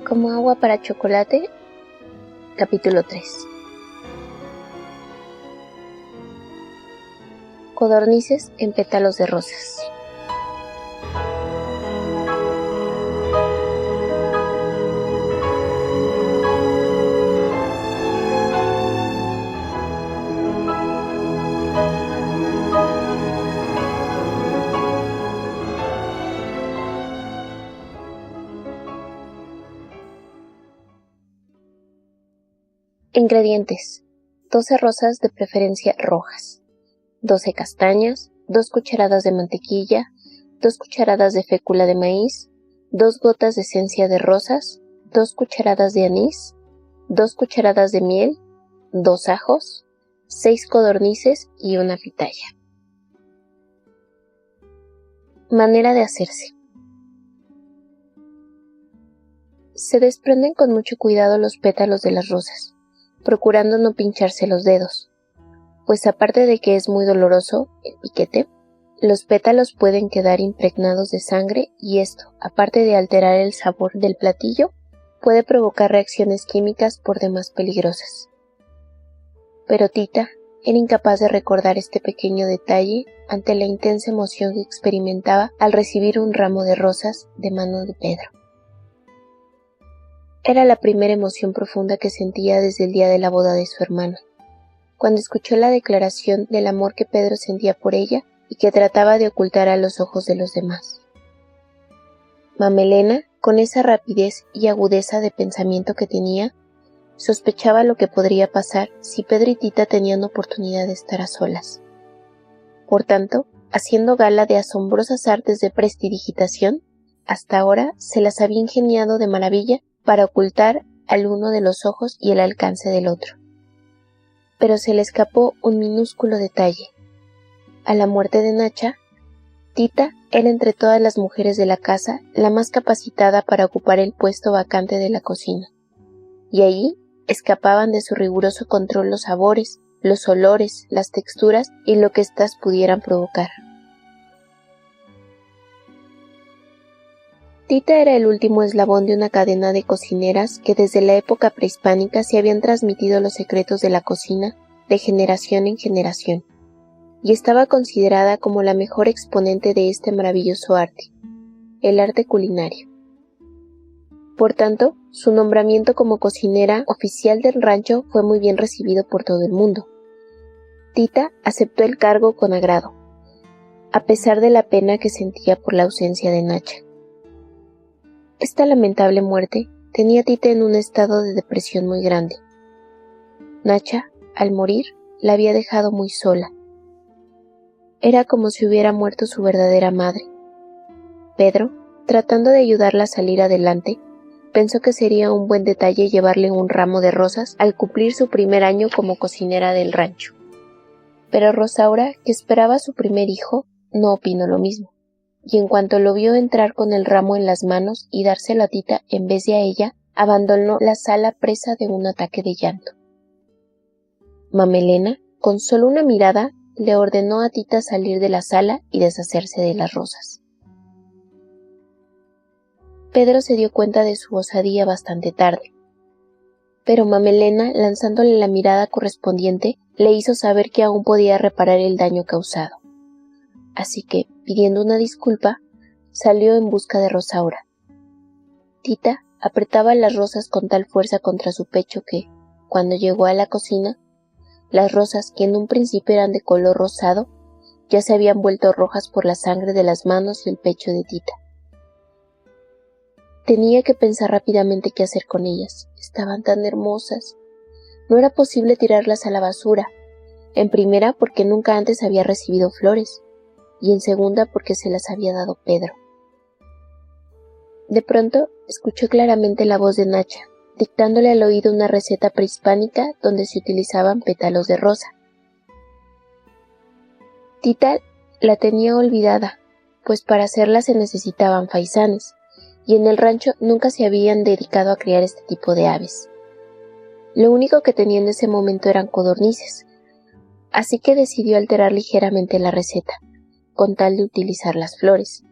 Como agua para chocolate, capítulo 3. Codornices en pétalos de rosas. Ingredientes: 12 rosas de preferencia rojas, 12 castañas, 2 cucharadas de mantequilla, 2 cucharadas de fécula de maíz, 2 gotas de esencia de rosas, 2 cucharadas de anís, 2 cucharadas de miel, 2 ajos, 6 codornices y una pitaya. Manera de hacerse. Se desprenden con mucho cuidado los pétalos de las rosas, procurando no pincharse los dedos, pues aparte de que es muy doloroso el piquete, los pétalos pueden quedar impregnados de sangre y esto, aparte de alterar el sabor del platillo, puede provocar reacciones químicas por demás peligrosas. Pero Tita era incapaz de recordar este pequeño detalle ante la intensa emoción que experimentaba al recibir un ramo de rosas de mano de Pedro. Era la primera emoción profunda que sentía desde el día de la boda de su hermana, cuando escuchó la declaración del amor que Pedro sentía por ella y que trataba de ocultar a los ojos de los demás. Mamelena, con esa rapidez y agudeza de pensamiento que tenía, sospechaba lo que podría pasar si Pedro y Tita tenían oportunidad de estar a solas. Por tanto, haciendo gala de asombrosas artes de prestidigitación, hasta ahora se las había ingeniado de maravilla para ocultar al uno de los ojos y el alcance del otro. Pero se le escapó un minúsculo detalle. A la muerte de Nacha, Tita era entre todas las mujeres de la casa la más capacitada para ocupar el puesto vacante de la cocina, y allí escapaban de su riguroso control los sabores, los olores, las texturas y lo que éstas pudieran provocar. Tita era el último eslabón de una cadena de cocineras que desde la época prehispánica se habían transmitido los secretos de la cocina de generación en generación, y estaba considerada como la mejor exponente de este maravilloso arte, el arte culinario. Por tanto, su nombramiento como cocinera oficial del rancho fue muy bien recibido por todo el mundo. Tita aceptó el cargo con agrado, a pesar de la pena que sentía por la ausencia de Nacha. Esta lamentable muerte tenía a Tita en un estado de depresión muy grande. Nacha, al morir, la había dejado muy sola. Era como si hubiera muerto su verdadera madre. Pedro, tratando de ayudarla a salir adelante, pensó que sería un buen detalle llevarle un ramo de rosas al cumplir su primer año como cocinera del rancho. Pero Rosaura, que esperaba a su primer hijo, no opinó lo mismo, y en cuanto lo vio entrar con el ramo en las manos y dárselo a Tita en vez de a ella, abandonó la sala presa de un ataque de llanto. Mamelena, con solo una mirada, le ordenó a Tita salir de la sala y deshacerse de las rosas. Pedro se dio cuenta de su osadía bastante tarde, pero Mamelena, lanzándole la mirada correspondiente, le hizo saber que aún podía reparar el daño causado. Así que, pidiendo una disculpa, salió en busca de Rosaura. Tita apretaba las rosas con tal fuerza contra su pecho que, cuando llegó a la cocina, las rosas, que en un principio eran de color rosado, ya se habían vuelto rojas por la sangre de las manos y el pecho de Tita. Tenía que pensar rápidamente qué hacer con ellas. Estaban tan hermosas. No era posible tirarlas a la basura. En primera, porque nunca antes había recibido flores, y en segunda porque se las había dado Pedro. De pronto escuchó claramente la voz de Nacha, dictándole al oído una receta prehispánica donde se utilizaban pétalos de rosa. Tita la tenía olvidada, pues para hacerla se necesitaban faisanes, y en el rancho nunca se habían dedicado a criar este tipo de aves. Lo único que tenía en ese momento eran codornices, así que decidió alterar ligeramente la receta, con tal de utilizar las flores.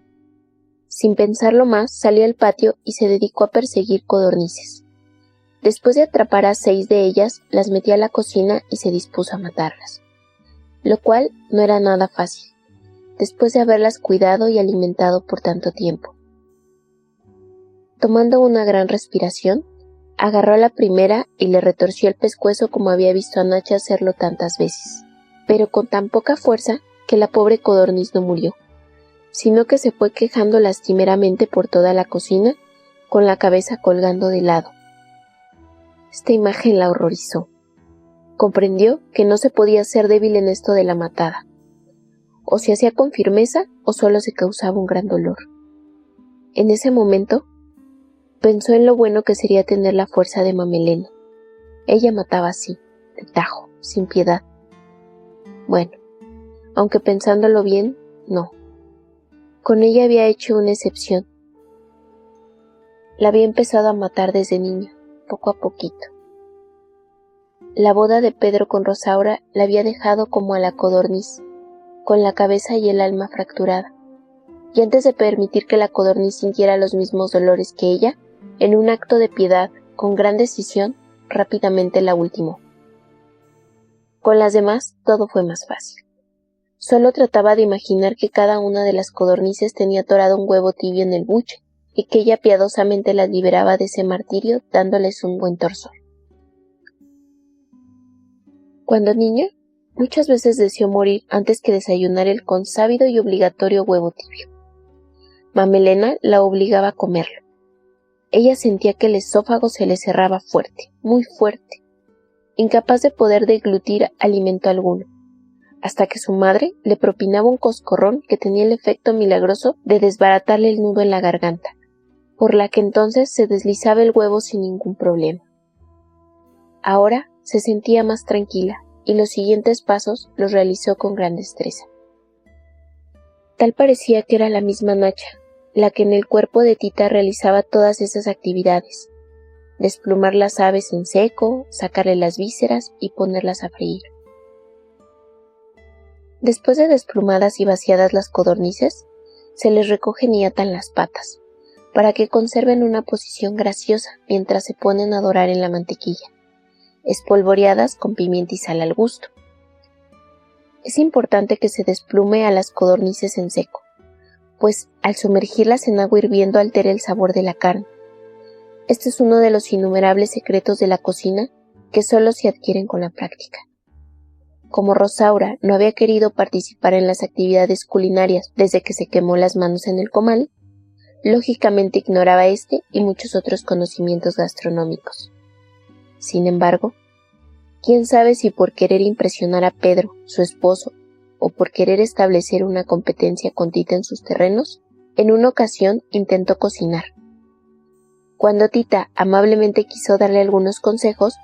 Sin pensarlo más, salió al patio y se dedicó a perseguir codornices. Después de atrapar a 6 de ellas, las metió a la cocina y se dispuso a matarlas, lo cual no era nada fácil, después de haberlas cuidado y alimentado por tanto tiempo. Tomando una gran respiración, agarró a la primera y le retorció el pescuezo como había visto a Nacha hacerlo tantas veces, pero con tan poca fuerza que la pobre codorniz no murió, sino que se fue quejando lastimeramente por toda la cocina, con la cabeza colgando de lado. Esta imagen la horrorizó. Comprendió que no se podía ser débil en esto de la matada. O se hacía con firmeza o solo se causaba un gran dolor. En ese momento, pensó en lo bueno que sería tener la fuerza de Mamelena. Ella mataba así, de tajo, sin piedad. Bueno, aunque pensándolo bien, no. Con ella había hecho una excepción. La había empezado a matar desde niña, poco a poquito. La boda de Pedro con Rosaura la había dejado como a la codorniz, con la cabeza y el alma fracturada, y antes de permitir que la codorniz sintiera los mismos dolores que ella, en un acto de piedad, con gran decisión, rápidamente la ultimó. Con las demás todo fue más fácil. Solo trataba de imaginar que cada una de las codornices tenía atorado un huevo tibio en el buche, y que ella piadosamente las liberaba de ese martirio dándoles un buen torsón. Cuando niña, muchas veces deseó morir antes que desayunar el consábido y obligatorio huevo tibio. Mamelena la obligaba a comerlo. Ella sentía que el esófago se le cerraba fuerte, muy fuerte, incapaz de poder deglutir alimento alguno, hasta que su madre le propinaba un coscorrón que tenía el efecto milagroso de desbaratarle el nudo en la garganta, por la que entonces se deslizaba el huevo sin ningún problema. Ahora se sentía más tranquila y los siguientes pasos los realizó con gran destreza. Tal parecía que era la misma Nacha, la que en el cuerpo de Tita realizaba todas esas actividades: desplumar las aves en seco, sacarle las vísceras y ponerlas a freír. Después de desplumadas y vaciadas las codornices, se les recogen y atan las patas, para que conserven una posición graciosa mientras se ponen a dorar en la mantequilla, espolvoreadas con pimienta y sal al gusto. Es importante que se desplume a las codornices en seco, pues al sumergirlas en agua hirviendo altera el sabor de la carne. Este es uno de los innumerables secretos de la cocina que solo se adquieren con la práctica. Como Rosaura no había querido participar en las actividades culinarias desde que se quemó las manos en el comal, lógicamente ignoraba este y muchos otros conocimientos gastronómicos. Sin embargo, quién sabe si por querer impresionar a Pedro, su esposo, o por querer establecer una competencia con Tita en sus terrenos, en una ocasión intentó cocinar. Cuando Tita amablemente quiso darle algunos consejos,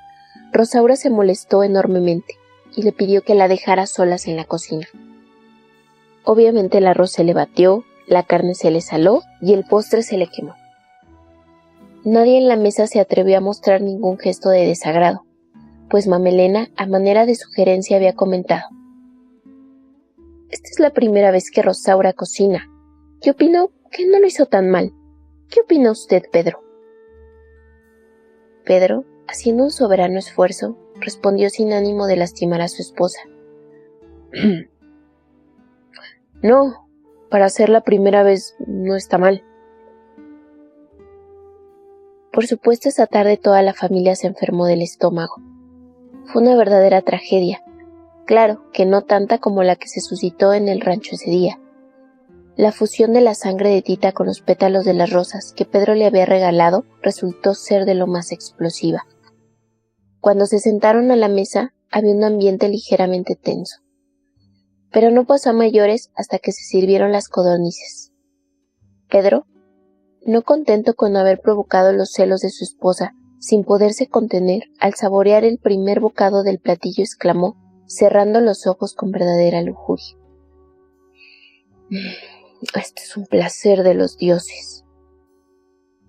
Rosaura se molestó enormemente y le pidió que la dejara solas en la cocina. Obviamente el arroz se le batió, la carne se le saló y el postre se le quemó. Nadie en la mesa se atrevió a mostrar ningún gesto de desagrado, pues Mamelena, a manera de sugerencia, había comentado: «Esta es la primera vez que Rosaura cocina. Yo opino que no lo hizo tan mal. ¿Qué opina usted, Pedro?» Pedro, haciendo un soberano esfuerzo, respondió sin ánimo de lastimar a su esposa: «No, para ser la primera vez no está mal». Por supuesto, esa tarde toda la familia se enfermó del estómago. Fue una verdadera tragedia. Claro que no tanta como la que se suscitó en el rancho ese día. La fusión de la sangre de Tita con los pétalos de las rosas que Pedro le había regalado resultó ser de lo más explosiva. Cuando se sentaron a la mesa, había un ambiente ligeramente tenso. Pero no pasó a mayores hasta que se sirvieron las codornices. Pedro, no contento con haber provocado los celos de su esposa, sin poderse contener, al saborear el primer bocado del platillo exclamó, cerrando los ojos con verdadera lujuria: «Este es un placer de los dioses».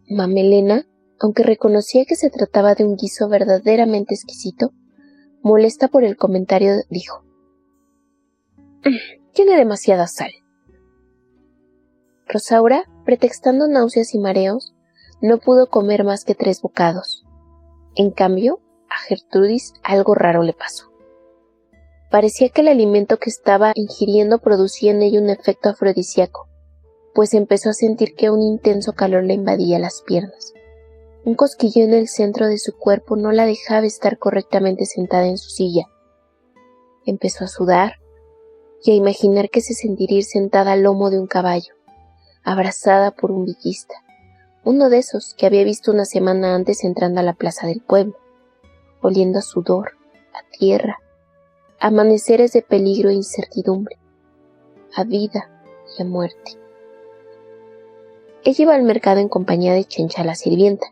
Mamelena, aunque reconocía que se trataba de un guiso verdaderamente exquisito, molesta por el comentario, dijo: «Tiene demasiada sal». Rosaura, pretextando náuseas y mareos, no pudo comer más que 3 bocados. En cambio, a Gertrudis algo raro le pasó. Parecía que el alimento que estaba ingiriendo producía en ella un efecto afrodisíaco, pues empezó a sentir que un intenso calor le invadía las piernas. Un cosquilleo en el centro de su cuerpo no la dejaba estar correctamente sentada en su silla. Empezó a sudar y a imaginar que se sentiría ir sentada al lomo de un caballo, abrazada por un villista, uno de esos que había visto una semana antes entrando a la plaza del pueblo, oliendo a sudor, a tierra, a amaneceres de peligro e incertidumbre, a vida y a muerte. Ella iba al mercado en compañía de Chencha, la sirvienta,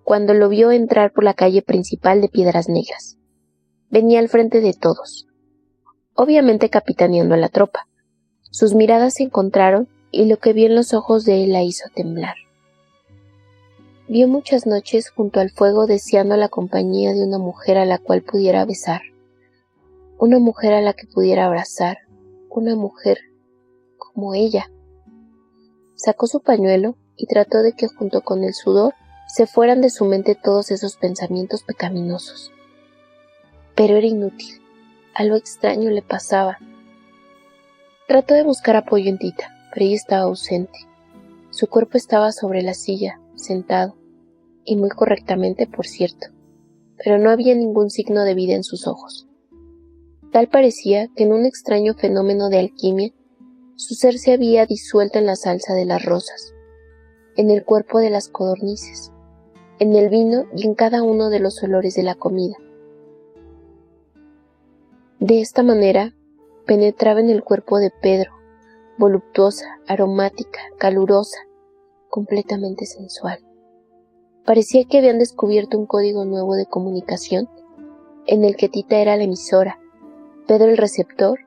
cuando lo vio entrar por la calle principal de Piedras Negras. Venía al frente de todos, obviamente capitaneando a la tropa. Sus miradas se encontraron y lo que vio en los ojos de él la hizo temblar. Vio muchas noches junto al fuego deseando la compañía de una mujer a la cual pudiera besar, una mujer a la que pudiera abrazar, una mujer como ella. Sacó su pañuelo y trató de que junto con el sudor se fueran de su mente todos esos pensamientos pecaminosos. Pero era inútil, algo extraño le pasaba. Trató de buscar apoyo en Tita, pero ella estaba ausente. Su cuerpo estaba sobre la silla, sentado, y muy correctamente, por cierto, pero no había ningún signo de vida en sus ojos. Tal parecía que en un extraño fenómeno de alquimia, su ser se había disuelto en la salsa de las rosas, en el cuerpo de las codornices, en el vino y en cada uno de los olores de la comida. De esta manera, penetraba en el cuerpo de Pedro, voluptuosa, aromática, calurosa, completamente sensual. Parecía que habían descubierto un código nuevo de comunicación, en el que Tita era la emisora, Pedro el receptor,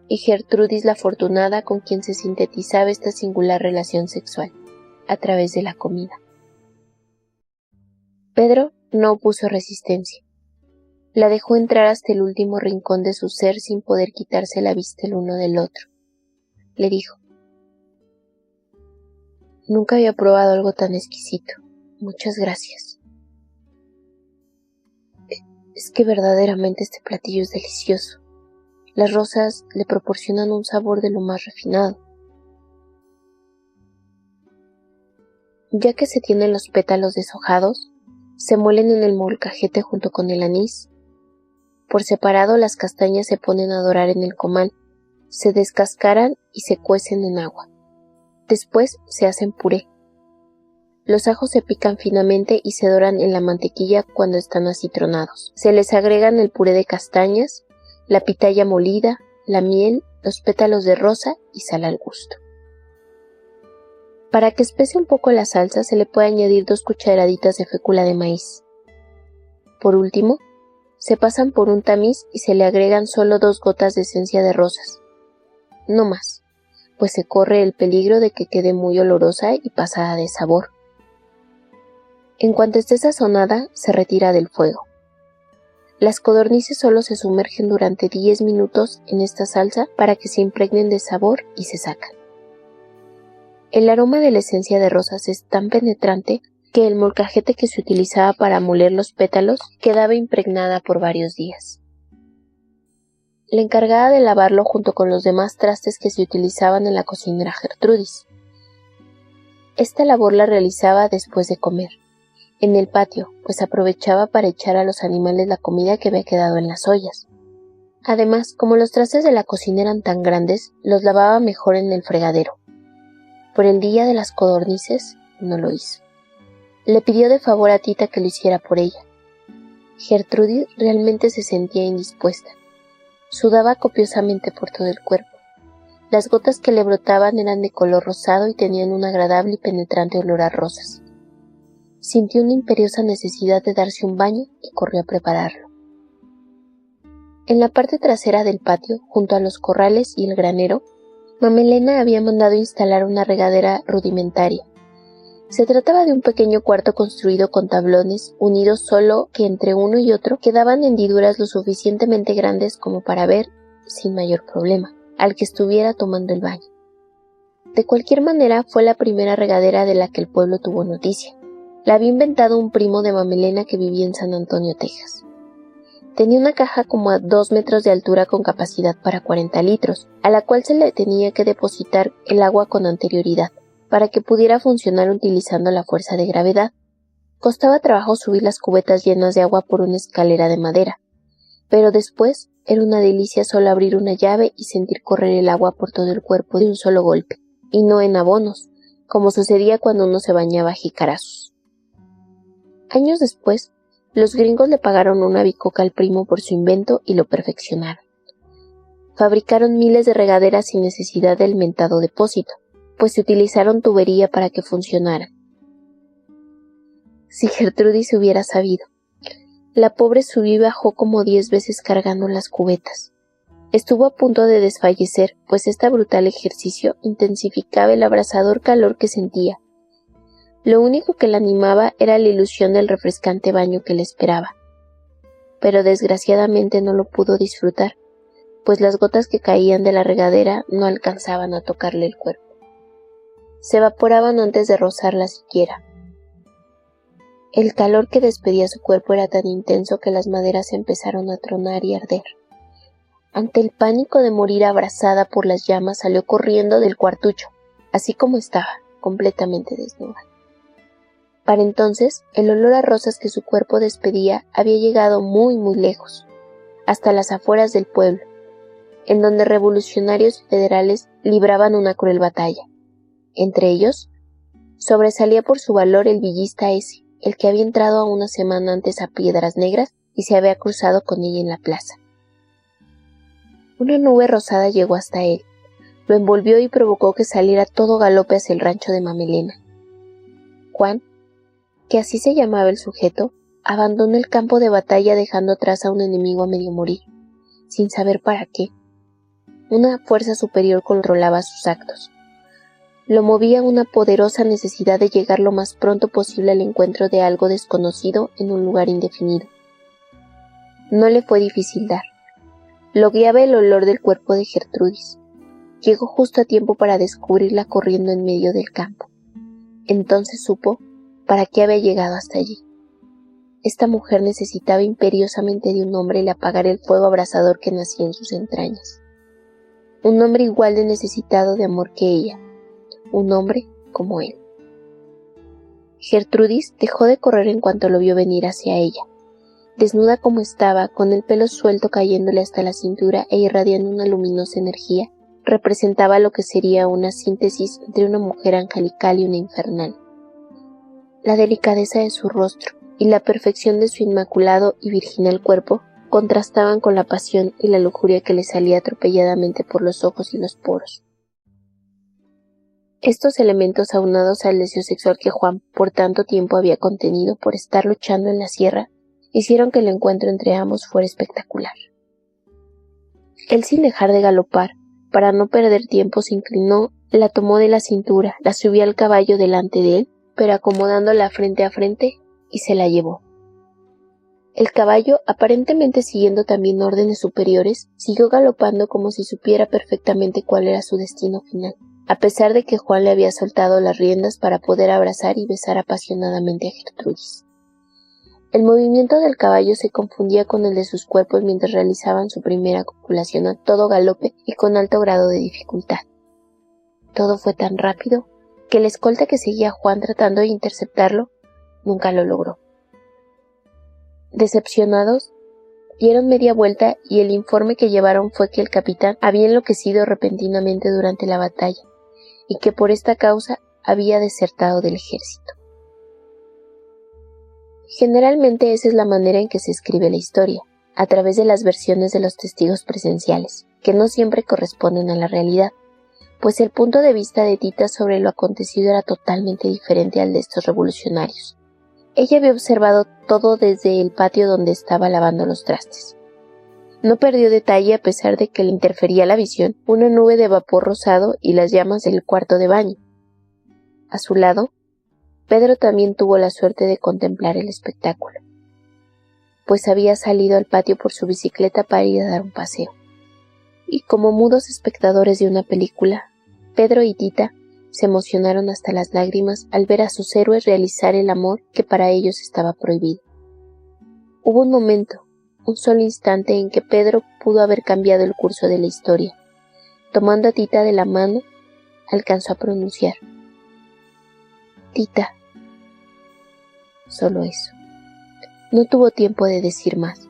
y Gertrudis la afortunada con quien se sintetizaba esta singular relación sexual, a través de la comida. Pedro no opuso resistencia. La dejó entrar hasta el último rincón de su ser sin poder quitarse la vista el uno del otro. Le dijo: «Nunca había probado algo tan exquisito. Muchas gracias. Es que verdaderamente este platillo es delicioso. Las rosas le proporcionan un sabor de lo más refinado. Ya que se tienen los pétalos deshojados, se muelen en el molcajete junto con el anís. Por separado las castañas se ponen a dorar en el comal, se descascaran y se cuecen en agua. Después se hacen puré. Los ajos se pican finamente y se doran en la mantequilla cuando están acitronados. Se les agregan el puré de castañas, la pitaya molida, la miel, los pétalos de rosa y sal al gusto. Para que espese un poco la salsa se le puede añadir 2 cucharaditas de fécula de maíz. Por último, se pasan por un tamiz y se le agregan solo 2 gotas de esencia de rosas. No más, pues se corre el peligro de que quede muy olorosa y pasada de sabor. En cuanto esté sazonada, se retira del fuego. Las codornices solo se sumergen durante 10 minutos en esta salsa para que se impregnen de sabor y se sacan. El aroma de la esencia de rosas es tan penetrante que el molcajete que se utilizaba para moler los pétalos quedaba impregnada por varios días. La encargada de lavarlo junto con los demás trastes que se utilizaban en la cocina era Gertrudis. Esta labor la realizaba después de comer, en el patio, pues aprovechaba para echar a los animales la comida que había quedado en las ollas. Además, como los trastes de la cocina eran tan grandes, los lavaba mejor en el fregadero. Por el día de las codornices, no lo hizo. Le pidió de favor a Tita que lo hiciera por ella. Gertrudis realmente se sentía indispuesta. Sudaba copiosamente por todo el cuerpo. Las gotas que le brotaban eran de color rosado y tenían un agradable y penetrante olor a rosas. Sintió una imperiosa necesidad de darse un baño y corrió a prepararlo. En la parte trasera del patio, junto a los corrales y el granero, Mamelena había mandado instalar una regadera rudimentaria. Se trataba de un pequeño cuarto construido con tablones unidos solo que entre uno y otro quedaban hendiduras lo suficientemente grandes como para ver, sin mayor problema, al que estuviera tomando el baño. De cualquier manera, fue la primera regadera de la que el pueblo tuvo noticia. La había inventado un primo de Mamelena que vivía en San Antonio, Texas. Tenía una caja como a 2 metros de altura con capacidad para 40 litros, a la cual se le tenía que depositar el agua con anterioridad, para que pudiera funcionar utilizando la fuerza de gravedad. Costaba trabajo subir las cubetas llenas de agua por una escalera de madera, pero después era una delicia solo abrir una llave y sentir correr el agua por todo el cuerpo de un solo golpe, y no en abonos, como sucedía cuando uno se bañaba a jicarazos. Años después, los gringos le pagaron una bicoca al primo por su invento y lo perfeccionaron. Fabricaron miles de regaderas sin necesidad del mentado depósito, pues se utilizaron tubería para que funcionaran. Si Gertrudis hubiera sabido. La pobre subió y bajó como 10 veces cargando las cubetas. Estuvo a punto de desfallecer, pues este brutal ejercicio intensificaba el abrasador calor que sentía. Lo único que la animaba era la ilusión del refrescante baño que le esperaba. Pero desgraciadamente no lo pudo disfrutar, pues las gotas que caían de la regadera no alcanzaban a tocarle el cuerpo. Se evaporaban antes de rozarla siquiera. El calor que despedía su cuerpo era tan intenso que las maderas empezaron a tronar y arder. Ante el pánico de morir abrasada por las llamas, salió corriendo del cuartucho, así como estaba, completamente desnuda. Para entonces, el olor a rosas que su cuerpo despedía había llegado muy lejos, hasta las afueras del pueblo, en donde revolucionarios y federales libraban una cruel batalla. Entre ellos, sobresalía por su valor el villista ese, el que había entrado una semana antes a Piedras Negras y se había cruzado con ella en la plaza. Una nube rosada llegó hasta él, lo envolvió y provocó que saliera todo galope hacia el rancho de Mamelena. Juan, que así se llamaba el sujeto, abandonó el campo de batalla dejando atrás a un enemigo a medio morir, sin saber para qué. Una fuerza superior controlaba sus actos. Lo movía una poderosa necesidad de llegar lo más pronto posible al encuentro de algo desconocido en un lugar indefinido. No le fue difícil dar. Lo guiaba el olor del cuerpo de Gertrudis. Llegó justo a tiempo para descubrirla corriendo en medio del campo. Entonces supo para qué había llegado hasta allí. Esta mujer necesitaba imperiosamente de un hombre y le apagara el fuego abrasador que nacía en sus entrañas. Un hombre igual de necesitado de amor que ella. Un hombre como él. Gertrudis dejó de correr en cuanto lo vio venir hacia ella. Desnuda como estaba, con el pelo suelto cayéndole hasta la cintura e irradiando una luminosa energía, representaba lo que sería una síntesis entre una mujer angelical y una infernal. La delicadeza de su rostro y la perfección de su inmaculado y virginal cuerpo contrastaban con la pasión y la lujuria que le salía atropelladamente por los ojos y los poros. Estos elementos, aunados al deseo sexual que Juan por tanto tiempo había contenido por estar luchando en la sierra, hicieron que el encuentro entre ambos fuera espectacular. Él, sin dejar de galopar, para no perder tiempo, se inclinó, la tomó de la cintura, la subió al caballo delante de él, pero acomodándola frente a frente, y se la llevó. El caballo, aparentemente siguiendo también órdenes superiores, siguió galopando como si supiera perfectamente cuál era su destino final, a pesar de que Juan le había soltado las riendas para poder abrazar y besar apasionadamente a Gertrudis. El movimiento del caballo se confundía con el de sus cuerpos mientras realizaban su primera copulación a todo galope y con alto grado de dificultad. Todo fue tan rápido que el escolta que seguía a Juan tratando de interceptarlo nunca lo logró. Decepcionados, dieron media vuelta y el informe que llevaron fue que el capitán había enloquecido repentinamente durante la batalla y que por esta causa había desertado del ejército. Generalmente esa es la manera en que se escribe la historia, a través de las versiones de los testigos presenciales, que no siempre corresponden a la realidad, pues el punto de vista de Tita sobre lo acontecido era totalmente diferente al de estos revolucionarios. Ella había observado todo desde el patio donde estaba lavando los trastes. No perdió detalle a pesar de que le interfería la visión una nube de vapor rosado y las llamas del cuarto de baño. A su lado, Pedro también tuvo la suerte de contemplar el espectáculo, pues había salido al patio por su bicicleta para ir a dar un paseo. Y como mudos espectadores de una película, Pedro y Tita se emocionaron hasta las lágrimas al ver a sus héroes realizar el amor que para ellos estaba prohibido. Hubo un momento, un solo instante en que Pedro pudo haber cambiado el curso de la historia. Tomando a Tita de la mano, alcanzó a pronunciar: Tita. Solo eso. No tuvo tiempo de decir más.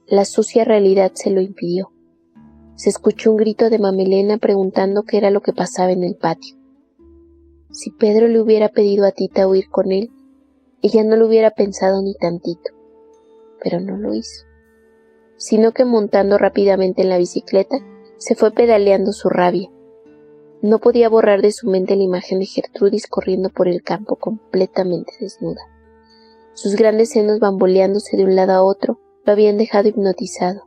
La sucia realidad se lo impidió. Se escuchó un grito de Mamelena preguntando qué era lo que pasaba en el patio. Si Pedro le hubiera pedido a Tita huir con él, ella no lo hubiera pensado ni tantito, pero no lo hizo, sino que montando rápidamente en la bicicleta, se fue pedaleando su rabia. No podía borrar de su mente la imagen de Gertrudis corriendo por el campo completamente desnuda. Sus grandes senos bamboleándose de un lado a otro lo habían dejado hipnotizado.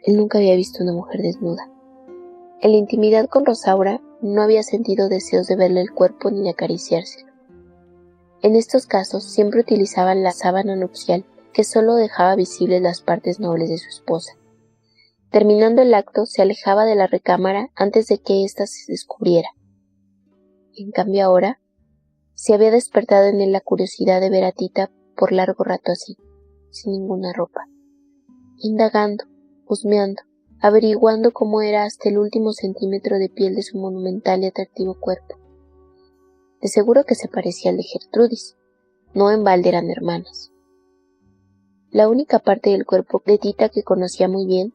Él nunca había visto una mujer desnuda. En la intimidad con Rosaura no había sentido deseos de verle el cuerpo ni de acariciárselo. En estos casos siempre utilizaban la sábana nupcial que solo dejaba visibles las partes nobles de su esposa. Terminando el acto, se alejaba de la recámara antes de que ésta se descubriera. En cambio ahora, se había despertado en él la curiosidad de ver a Tita por largo rato así, sin ninguna ropa, indagando, husmeando, averiguando cómo era hasta el último centímetro de piel de su monumental y atractivo cuerpo. De seguro que se parecía al de Gertrudis, no en balde eran hermanas. La única parte del cuerpo de Tita que conocía muy bien,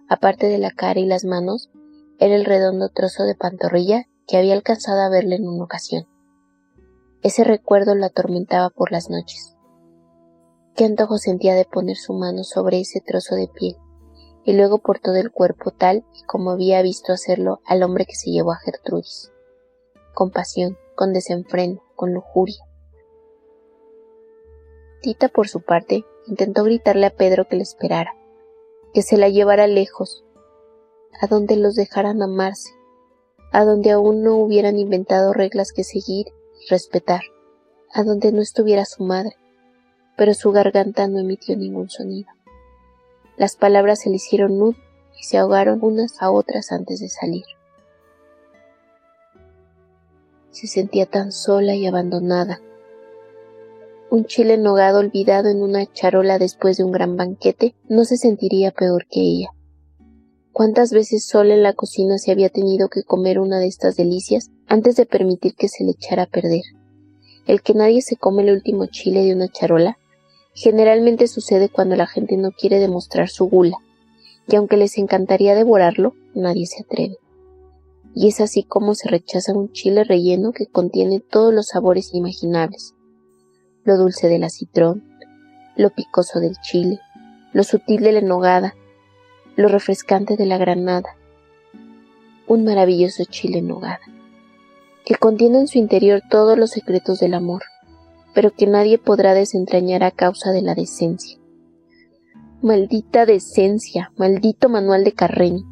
aparte de la cara y las manos, era el redondo trozo de pantorrilla que había alcanzado a verle en una ocasión. Ese recuerdo lo atormentaba por las noches. Qué antojo sentía de poner su mano sobre ese trozo de piel, y luego por todo el cuerpo tal y como había visto hacerlo al hombre que se llevó a Gertrudis. Con pasión, con desenfreno, con lujuria. Tita, por su parte, intentó gritarle a Pedro que le esperara, que se la llevara lejos, a donde los dejaran amarse, a donde aún no hubieran inventado reglas que seguir y respetar, a donde no estuviera su madre, pero su garganta no emitió ningún sonido. Las palabras se le hicieron nudo y se ahogaron unas a otras antes de salir. Se sentía tan sola y abandonada. Un chile en nogada olvidado en una charola después de un gran banquete no se sentiría peor que ella. ¿Cuántas veces sola en la cocina se había tenido que comer una de estas delicias antes de permitir que se le echara a perder? El que nadie se come el último chile de una charola generalmente sucede cuando la gente no quiere demostrar su gula, y aunque les encantaría devorarlo, nadie se atreve. Y es así como se rechaza un chile relleno que contiene todos los sabores imaginables: lo dulce del acitrón, lo picoso del chile, lo sutil de la nogada, lo refrescante de la granada. Un maravilloso chile en nogada, que contiene en su interior todos los secretos del amor, pero que nadie podrá desentrañar a causa de la decencia. Maldita decencia, maldito manual de Carreño.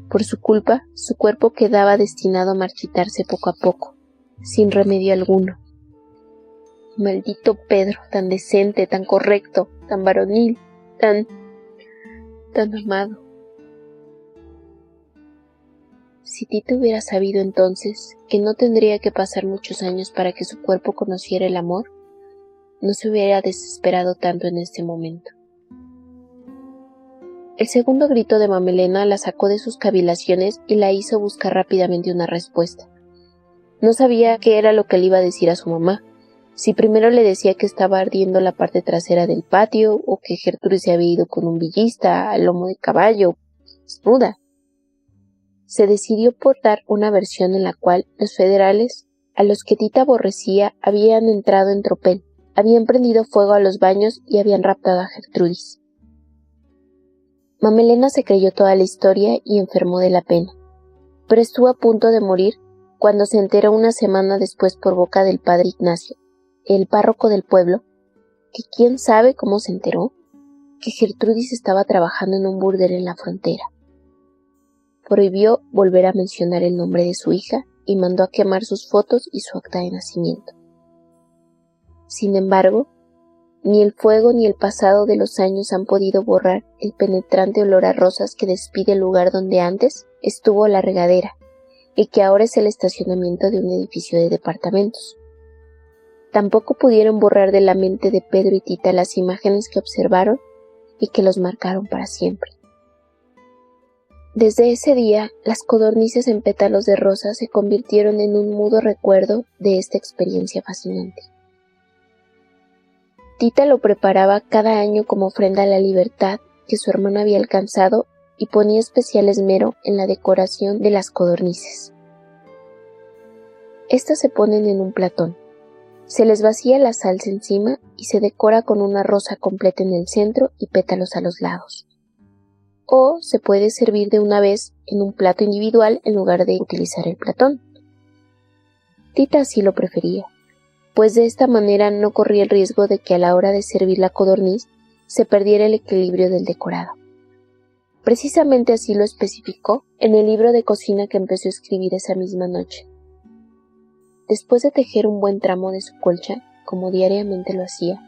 Por su culpa, su cuerpo quedaba destinado a marchitarse poco a poco, sin remedio alguno. Maldito Pedro, tan decente, tan correcto, tan varonil, tan amado. Si Tita hubiera sabido entonces que no tendría que pasar muchos años para que su cuerpo conociera el amor, no se hubiera desesperado tanto en este momento. El segundo grito de Mamelena la sacó de sus cavilaciones y la hizo buscar rápidamente una respuesta. No sabía qué era lo que le iba a decir a su mamá, si primero le decía que estaba ardiendo la parte trasera del patio, o que Gertrudis se había ido con un villista al lomo de caballo, desnuda. Se decidió por dar una versión en la cual los federales, a los que Tita aborrecía, habían entrado en tropel, habían prendido fuego a los baños y habían raptado a Gertrudis. Mamelena se creyó toda la historia y enfermó de la pena, pero estuvo a punto de morir cuando se enteró una semana después por boca del padre Ignacio, el párroco del pueblo, que quién sabe cómo se enteró, que Gertrudis estaba trabajando en un burdel en la frontera. Prohibió volver a mencionar el nombre de su hija y mandó a quemar sus fotos y su acta de nacimiento. Sin embargo, ni el fuego ni el pasado de los años han podido borrar el penetrante olor a rosas que despide el lugar donde antes estuvo la regadera, y que ahora es el estacionamiento de un edificio de departamentos. Tampoco pudieron borrar de la mente de Pedro y Tita las imágenes que observaron y que los marcaron para siempre. Desde ese día, las codornices en pétalos de rosa se convirtieron en un mudo recuerdo de esta experiencia fascinante. Tita lo preparaba cada año como ofrenda a la libertad que su hermano había alcanzado y ponía especial esmero en la decoración de las codornices. Estas se ponen en un platón. Se les vacía la salsa encima y se decora con una rosa completa en el centro y pétalos a los lados. O se puede servir de una vez en un plato individual en lugar de utilizar el platón. Tita así lo prefería, pues de esta manera no corría el riesgo de que a la hora de servir la codorniz se perdiera el equilibrio del decorado. Precisamente así lo especificó en el libro de cocina que empezó a escribir esa misma noche. Después de tejer un buen tramo de su colcha, como diariamente lo hacía,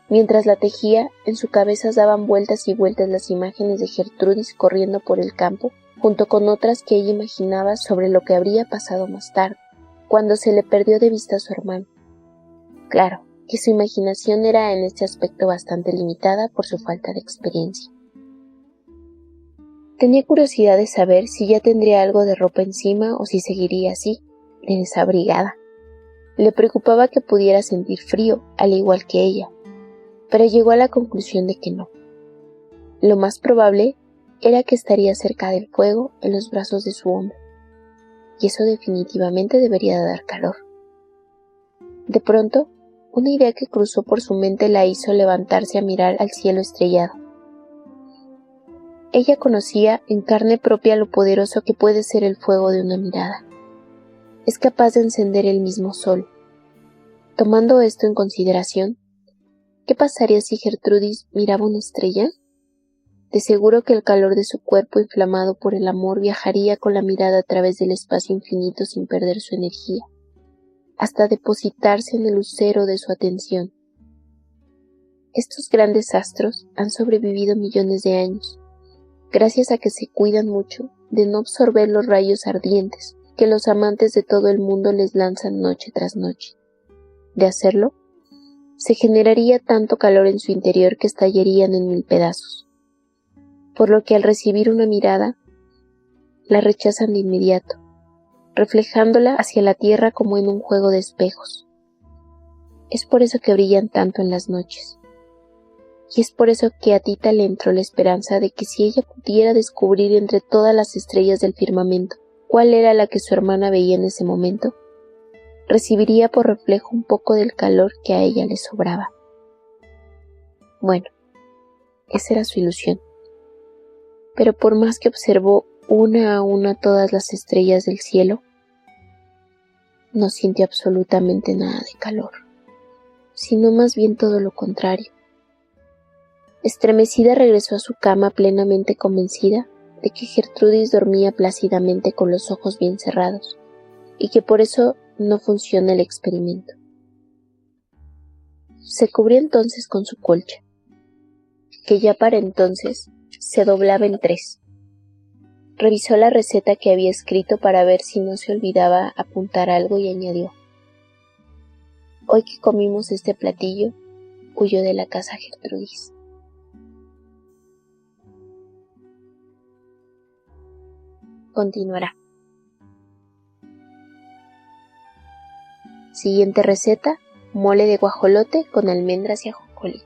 mientras la tejía, en su cabeza daban vueltas y vueltas las imágenes de Gertrudis corriendo por el campo, junto con otras que ella imaginaba sobre lo que habría pasado más tarde, cuando se le perdió de vista a su hermano. Claro, que su imaginación era en este aspecto bastante limitada por su falta de experiencia. Tenía curiosidad de saber si ya tendría algo de ropa encima o si seguiría así, de desabrigada. Le preocupaba que pudiera sentir frío, al igual que ella, pero llegó a la conclusión de que no. Lo más probable era que estaría cerca del fuego en los brazos de su hombre, y eso definitivamente debería dar calor. De pronto, una idea que cruzó por su mente la hizo levantarse a mirar al cielo estrellado. Ella conocía en carne propia lo poderoso que puede ser el fuego de una mirada. Es capaz de encender el mismo sol. Tomando esto en consideración, ¿qué pasaría si Gertrudis miraba una estrella? De seguro que el calor de su cuerpo inflamado por el amor viajaría con la mirada a través del espacio infinito sin perder su energía, hasta depositarse en el lucero de su atención. Estos grandes astros han sobrevivido millones de años, gracias a que se cuidan mucho de no absorber los rayos ardientes que los amantes de todo el mundo les lanzan noche tras noche. De hacerlo, se generaría tanto calor en su interior que estallarían en 1000 pedazos, por lo que al recibir una mirada, la rechazan de inmediato, reflejándola hacia la tierra como en un juego de espejos. Es por eso que brillan tanto en las noches. Y es por eso que a Tita le entró la esperanza de que si ella pudiera descubrir entre todas las estrellas del firmamento cuál era la que su hermana veía en ese momento, recibiría por reflejo un poco del calor que a ella le sobraba. Bueno, esa era su ilusión. Pero por más que observó una a una todas las estrellas del cielo, no sintió absolutamente nada de calor, sino más bien todo lo contrario. Estremecida regresó a su cama plenamente convencida de que Gertrudis dormía plácidamente con los ojos bien cerrados, y que por eso no funciona el experimento. Se cubrió entonces con su colcha, que ya para entonces se doblaba en 3. Revisó la receta que había escrito para ver si no se olvidaba apuntar algo y añadió: «Hoy que comimos este platillo, huyó de la casa Gertrudis». Continuará. Siguiente receta: mole de guajolote con almendras y ajonjolí.